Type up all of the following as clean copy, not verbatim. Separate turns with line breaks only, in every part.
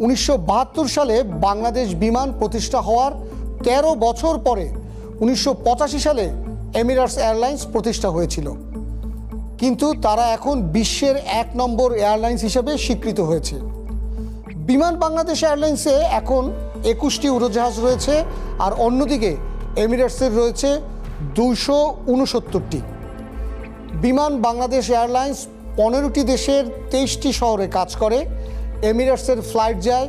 1972 সালে বাংলাদেশ বিমান প্রতিষ্ঠা হওয়ার 13 বছর পরে 1985 সালে এমিরেটস এয়ারলাইন্স প্রতিষ্ঠা হয়েছিল, কিন্তু তারা এখন বিশ্বের 1 নম্বর এয়ারলাইন্স হিসেবে স্বীকৃত হয়েছে। বিমান বাংলাদেশ এয়ারলাইন্সে এখন 21টি উড়োজাহাজ রয়েছে, আর অন্যদিকে এমিরেটসের রয়েছে 269টি। বিমান বাংলাদেশ এয়ারলাইন্স 15টি দেশের 23টি শহরে কাজ করে। এমিরেটসের ফ্লাইট যায়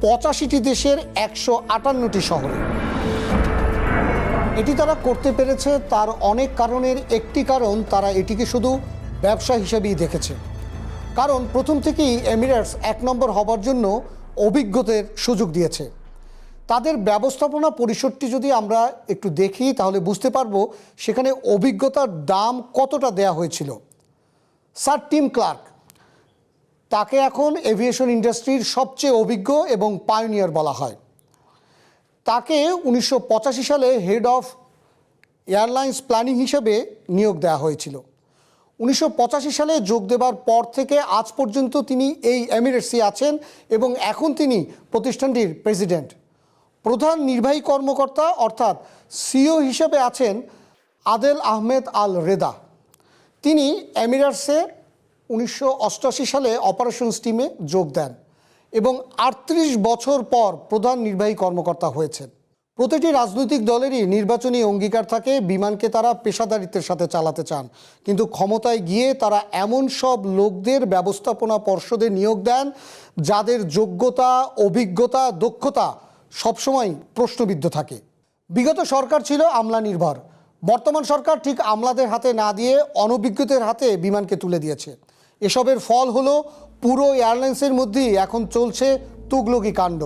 85টি দেশের 158টি শহরে। এটি তারা করতে পেরেছে তার অনেক কারণের একটি কারণ, তারা এটিকে শুধু ব্যবসা হিসেবেই দেখেছে। কারণ প্রথম থেকেই এমিরেটস 1 নম্বর হবার জন্য অভিজ্ঞতার সুযোগ দিয়েছে। তাদের ব্যবস্থাপনা পরিষদটি যদি আমরা একটু দেখি তাহলে বুঝতে পারবো সেখানে অভিজ্ঞতার দাম কতটা দেয়া হয়েছিল। স্যার টিম ক্লার্ক, তাকে এখন এভিয়েশন ইন্ডাস্ট্রির সবচেয়ে অভিজ্ঞ এবং পায়োনিয়ার বলা হয়। তাকে 1985 সালে হেড অফ এয়ারলাইন্স প্ল্যানিং হিসেবে নিয়োগ দেওয়া হয়েছিল। 1985 সালে যোগ দেবার পর থেকে আজ পর্যন্ত তিনি এই এমিরেটসে আছেন এবং এখন তিনি প্রতিষ্ঠানটির প্রেসিডেন্ট। প্রধান নির্বাহী কর্মকর্তা অর্থাৎ সিইও হিসেবে আছেন আদেল আহমেদ আল রেদা। তিনি এমিরেটসে 1988 সালে অপারেশনস টিমে যোগ দেন এবং 38 বছর পর প্রধান নির্বাহী কর্মকর্তা হয়েছেন। প্রতিটি রাজনৈতিক দলেরই নির্বাচনী অঙ্গীকার থাকে বিমানকে তারা পেশাদারিত্বের সাথে চালাতে চান, কিন্তু ক্ষমতায় গিয়ে তারা এমন সব লোকদের ব্যবস্থাপনা পর্ষদে নিয়োগ দেন যাদের যোগ্যতা, অভিজ্ঞতা, দক্ষতা সবসময় প্রশ্নবিদ্ধ থাকে। বিগত সরকার ছিল আমলা নির্ভর, বর্তমান সরকার ঠিক আমলাদের হাতে না দিয়ে অনভিজ্ঞদের হাতে বিমানকে তুলে দিয়েছে। এসবের ফল হলো পুরো এয়ারলাইন্সের মধ্যেই এখন চলছে তুগলকি কাণ্ড।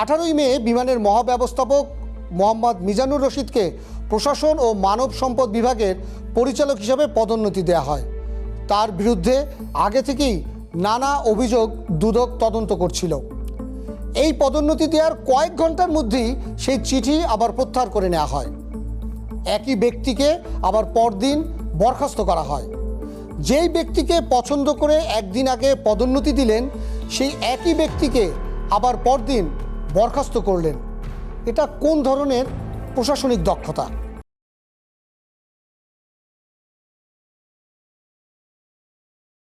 18ই মে বিমানের মহাব্যবস্থাপক মোহাম্মদ মিজানুর রশিদকে প্রশাসন ও মানব সম্পদ বিভাগের পরিচালক হিসাবে পদোন্নতি দেওয়া হয়। তার বিরুদ্ধে আগে থেকেই নানা অভিযোগ দুদক তদন্ত করছিল। এই পদোন্নতি দেওয়ার কয়েক ঘন্টার মধ্যেই সেই চিঠি আবার প্রত্যাহার করে নেওয়া হয়। একই ব্যক্তিকে আবার পরদিন বরখাস্ত করা হয়। যেই ব্যক্তিকে পছন্দ করে একদিন আগে পদোন্নতি দিলেন, সেই একই ব্যক্তিকে আবার পরদিন বরখাস্ত করলেন। এটা কোন ধরনের প্রশাসনিক দক্ষতা?